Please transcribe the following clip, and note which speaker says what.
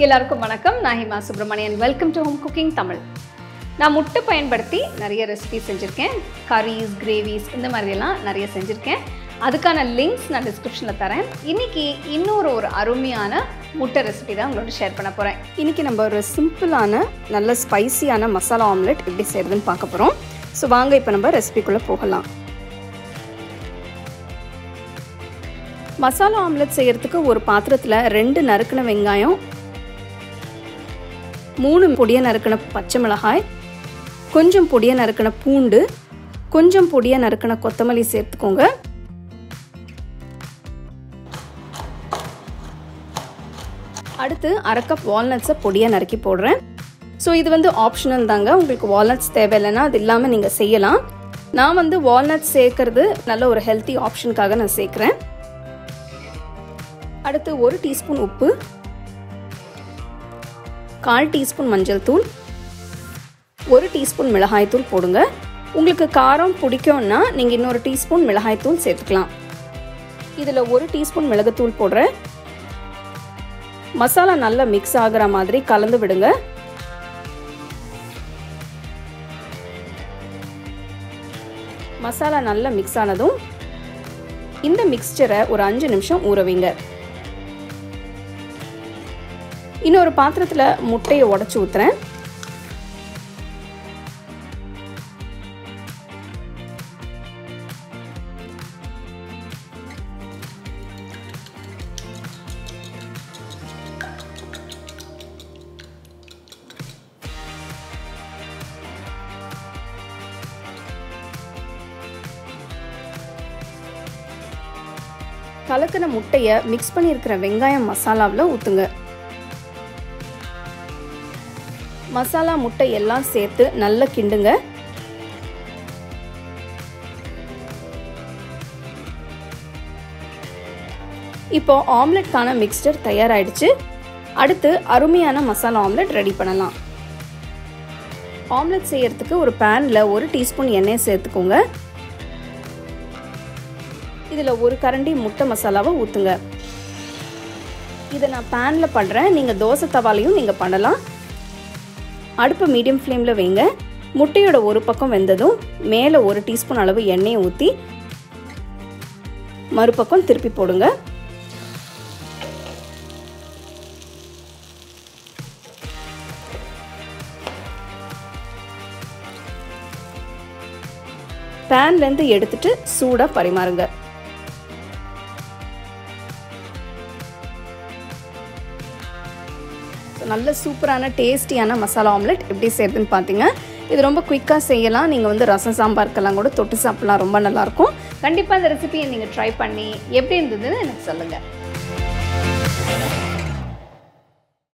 Speaker 1: எல்லாருக்கும் வணக்கம். நான் Hima Subramanian. Welcome to home cooking Tamil. நான் முட்டை பயன்படுத்தி நிறைய ரெசிபி செஞ்சுருக்கேன். கரீஸ், கிரேவிஸ் இந்த மாதிரியெல்லாம் நிறைய செஞ்சுருக்கேன். அதுக்கான லிங்க்ஸ் நான் டிஸ்கிரிப்ஷனில் தரேன். இன்றைக்கி இன்னொரு அருமையான முட்டை ரெசிபி தான் உங்களோட ஷேர் பண்ண போகிறேன். இன்றைக்கி நம்ம ஒரு சிம்பிளான நல்ல ஸ்பைசியான மசாலா ஆம்லெட் எப்படி செய்கிறதுன்னு பார்க்க போகிறோம். ஸோ வாங்க இப்போ நம்ம ரெசிபிக்குள்ளே போகலாம். மசாலா ஆம்லெட் செய்கிறதுக்கு ஒரு பாத்திரத்தில் 2 நறுக்கின வெங்காயம், 3 பொடியாக நறுக்கின பச்சை மிளகாய், கொஞ்சம் பொடியாக நறுக்கின பூண்டு, கொஞ்சம் பொடியாக நறுக்கின கொத்தமல்லி சேர்த்துக்கோங்க. அடுத்து 1/2 கப் வால்நட்ஸை பொடியாக நறுக்கி போடுறேன். ஸோ இது ஆப்ஷனல் தாங்க. உங்களுக்கு வால்நட்ஸ் தேவையில்லைன்னா அது இல்லாமல் நீங்கள் செய்யலாம். நான் வால்நட்ஸ் சேர்க்கறது நல்ல ஒரு ஹெல்த்தி ஆப்ஷனுக்காக நான் சேர்க்குறேன். அடுத்து 1 டீஸ்பூன் உப்பு, 1/4 டீஸ்பூன் மஞ்சள் தூள், 1 டீஸ்பூன் மிளகாய் தூள் போடுங்க. உங்களுக்கு காரம் பிடிக்கும்னா நீங்கள் இன்னொரு டீஸ்பூன் மிளகாய் தூள் சேர்த்துக்கலாம். இதில் 1 டீஸ்பூன் மிளகுத்தூள் போடுறேன். மசாலா நல்லா மிக்ஸ் ஆகிற மாதிரி கலந்து விடுங்க. மசாலா நல்லா மிக்ஸ் ஆனதும் இந்த மிக்ஸ்சரை ஒரு 5 நிமிஷம் ஊற வைங்க. இன்னொரு பாத்திரத்தில் முட்டையை உடைச்சி ஊற்றுறேன். கலக்கின முட்டையை மிக்ஸ் பண்ணியிருக்கிற வெங்காயம் மசாலாவில் ஊற்றுங்க. மசாலா முட்டை எல்லாம் சேர்த்து நல்லா கிண்டுங்க. இப்போ ஆம்லெட்கான மிக்ஸ்சர் தயாராகிடுச்சு. அடுத்து அருமையான மசாலா ஆம்லெட் ரெடி பண்ணலாம். ஆம்லெட் செய்யறதுக்கு ஒரு பேனில் 1 டீஸ்பூன் எண்ணெய் சேர்த்துக்கோங்க. இதில் 1 கரண்டி முட்டை மசாலாவை ஊற்றுங்க. இதை நான் பேனில் பண்ணுறேன். நீங்கள் தோசை தவாலையும் நீங்கள் பண்ணலாம். அடுப்பு மீடியம் ஃப்ளேமில் வைங்க. முட்டையோட ஒரு பக்கம் வெந்ததும் மேலே 1 டீஸ்பூன் அளவு எண்ணெயை ஊற்றி மறுபக்கம் திருப்பி போடுங்க. பேன்லேருந்து எடுத்துட்டு சூடாக பரிமாறுங்க. நல்ல சூப்பரான டேஸ்டியான மசாலா ஆம்லெட் எப்படி செய்யறதுன்னு பார்த்தீங்க. இது ரொம்ப குயிக்காக செய்யலாம். நீங்கள் ரசம் சாம்பாருக்கெல்லாம் கூட தொட்டு சாப்பிடலாம். ரொம்ப நல்லாயிருக்கும். கண்டிப்பாக இந்த ரெசிபியை நீங்கள் ட்ரை பண்ணி எப்படி இருந்ததுன்னு எனக்கு சொல்லுங்கள்.